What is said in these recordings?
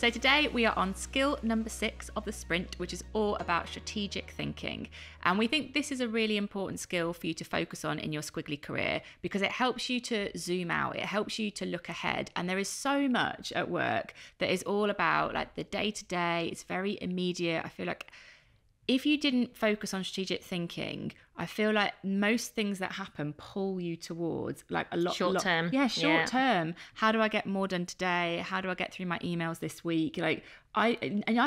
So today we are on skill number 6 of the sprint, which is all about strategic thinking. And we think this is a really important skill for you to focus on in your squiggly career because it helps you to zoom out, it helps you to look ahead. And there is so much at work that is all about like the day-to-day, it's very immediate. I feel like if you didn't focus on strategic thinking, I feel like most things that happen pull you towards like a lot short term. Short term. How do I get more done today? How do I get through my emails this week? Like I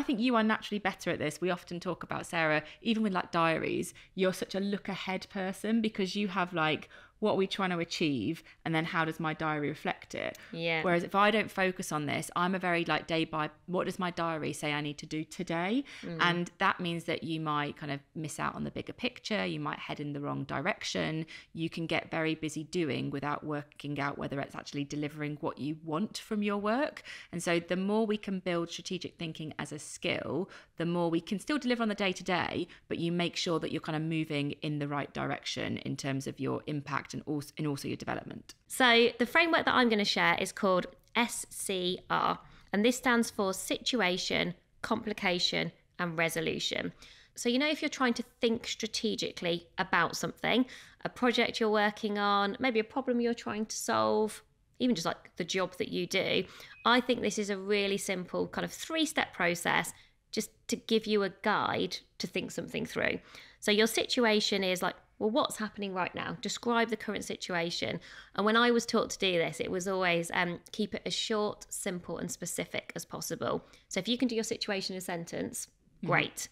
think you are naturally better at this. We often talk about, Sarah, even with like diaries, you're such a look ahead person because you have like, what are we trying to achieve? And then how does my diary reflect it? Yeah. Whereas if I don't focus on this, I'm a very like day by, what does my diary say I need to do today? And that means that you might kind of miss out on the bigger picture. You might head in the wrong direction. You can get very busy doing without working out whether it's actually delivering what you want from your work. And so the more we can build strategic thinking as a skill, the more we can still deliver on the day to day, but you make sure that you're kind of moving in the right direction in terms of your impact and also your development. So the framework that I'm going to share is called SCR, and this stands for situation, complication, and resolution. So, you know, if you're trying to think strategically about something, a project you're working on, maybe a problem you're trying to solve, even just like the job that you do, I think this is a really simple kind of 3-step process just to give you a guide to think something through. So your situation is like, well, what's happening right now? Describe the current situation. And when I was taught to do this, it was always keep it as short, simple, and specific as possible. So if you can do your situation in a sentence, great.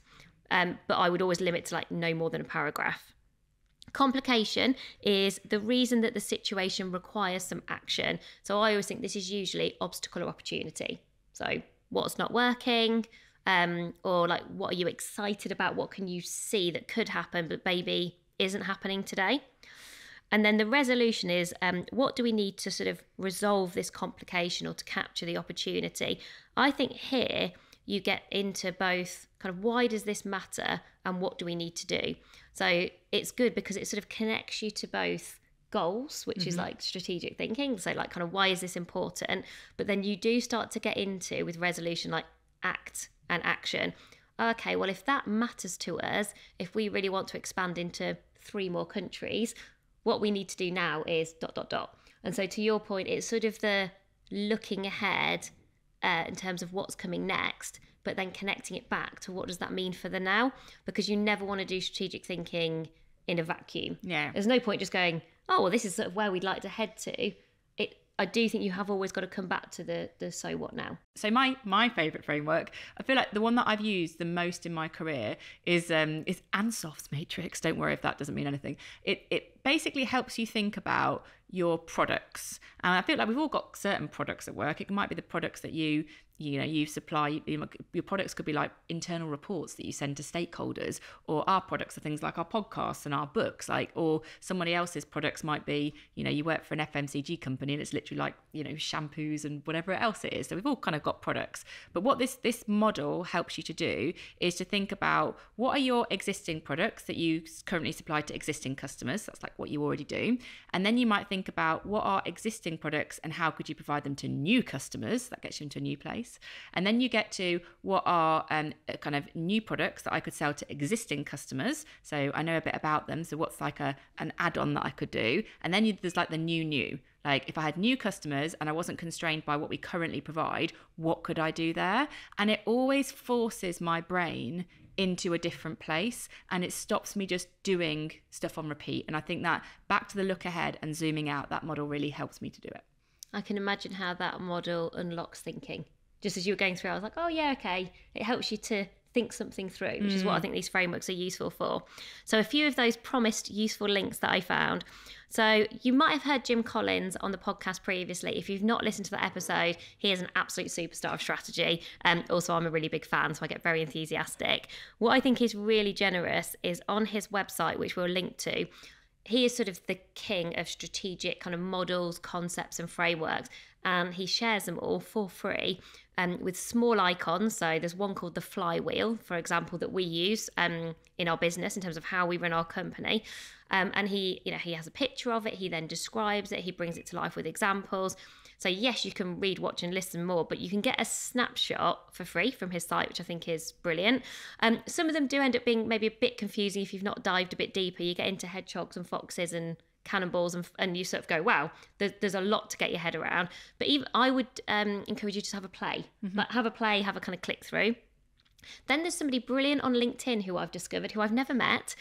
But I would always limit to like no more than a paragraph. Complication is the reason that the situation requires some action. So I always think this is usually obstacle or opportunity. So what's not working? Or like, what are you excited about? What can you see that could happen, but maybe isn't happening today? And then the resolution is what do we need to sort of resolve this complication or to capture the opportunity? I think here you get into both kind of why does this matter and what do we need to do? So it's good because it sort of connects you to both goals, which is like strategic thinking. So like kind of why is this important? But then you do start to get into with resolution like act and action. Okay, well, if that matters to us, if we really want to expand into 3 more countries, what we need to do now is ... And so to your point, it's sort of the looking ahead in terms of what's coming next, but then connecting it back to what does that mean for the now? Because you never want to do strategic thinking in a vacuum. Yeah. There's no point just going, oh, well, this is sort of where we'd like to head to. I do think you have always got to come back to the so what now. So my favourite framework, I feel like the one that I've used the most in my career is Ansoff's Matrix. Don't worry if that doesn't mean anything. It basically helps you think about your products. And I feel like we've all got certain products at work. It might be the products that you supply. Your products could be like internal reports that you send to stakeholders, or our products are things like our podcasts and our books, or somebody else's products might be, you work for an FMCG company and it's literally like, shampoos and whatever else it is. So we've all kind of got products. But what this model helps you to do is to think about what are your existing products that you currently supply to existing customers. That's like what you already do. And then you might think about what are existing products and how could you provide them to new customers. That gets you into a new place. And then you get to what are kind of new products that I could sell to existing customers. So I know a bit about them. So what's like an add-on that I could do? And then there's like the new. Like if I had new customers and I wasn't constrained by what we currently provide, what could I do there? And it always forces my brain into a different place and it stops me just doing stuff on repeat. And I think that back to the look ahead and zooming out, that model really helps me to do it. I can imagine how that model unlocks thinking. Just as you were going through, I was like, oh yeah, okay. It helps you to think something through, which is what I think these frameworks are useful for. So a few of those promised useful links that I found. So you might have heard Jim Collins on the podcast previously. If you've not listened to that episode, he is an absolute superstar of strategy. Also, I'm a really big fan, so I get very enthusiastic. What I think is really generous is on his website, which we'll link to, he is sort of the king of strategic kind of models, concepts and frameworks, and he shares them all for free with small icons. So there's one called the flywheel, for example, that we use in our business in terms of how we run our company. And he has a picture of it. He then describes it. He brings it to life with examples. So yes, you can read, watch and listen more, but you can get a snapshot for free from his site, which I think is brilliant. Some of them do end up being maybe a bit confusing if you've not dived a bit deeper. You get into hedgehogs and foxes and cannonballs and you sort of go, wow, there's a lot to get your head around. But even I would encourage you to have a play. Like have a play, have a kind of click through. Then there's somebody brilliant on LinkedIn who I've discovered, who I've never met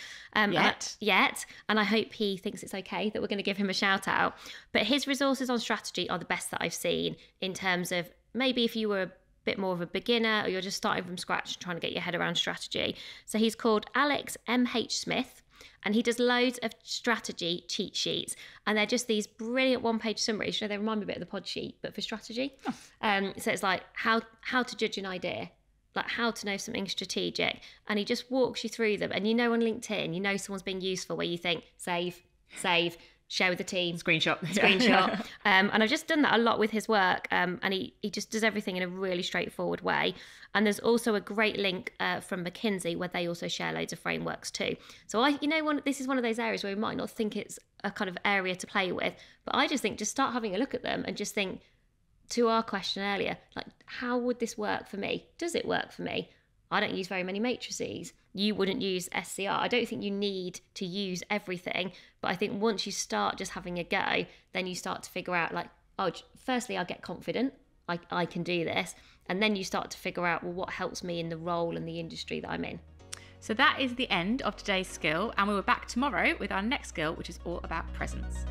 yet. And I hope he thinks it's okay that we're going to give him a shout out. But his resources on strategy are the best that I've seen in terms of maybe if you were a bit more of a beginner or you're just starting from scratch and trying to get your head around strategy. So he's called Alex M.H. Smith. And he does loads of strategy cheat sheets. And they're just these brilliant one-page summaries. They remind me a bit of the pod sheet, but for strategy. So it's like how to judge an idea, like how to know something strategic. And he just walks you through them. And you know on LinkedIn, you know someone's being useful where you think, save, share with the team. Screenshot. And I've just done that a lot with his work. And he just does everything in a really straightforward way. And there's also a great link from McKinsey where they also share loads of frameworks too. So this is one of those areas where we might not think it's a kind of area to play with, but I just think just start having a look at them and just think, to our question earlier, like how would this work for me? Does it work for me? I don't use very many matrices. You wouldn't use SCR. I don't think you need to use everything, but I think once you start just having a go, then you start to figure out like, oh, firstly, I get confident. I can do this. And then you start to figure out, well, what helps me in the role and the industry that I'm in. So that is the end of today's skill. And we will back tomorrow with our next skill, which is all about presence.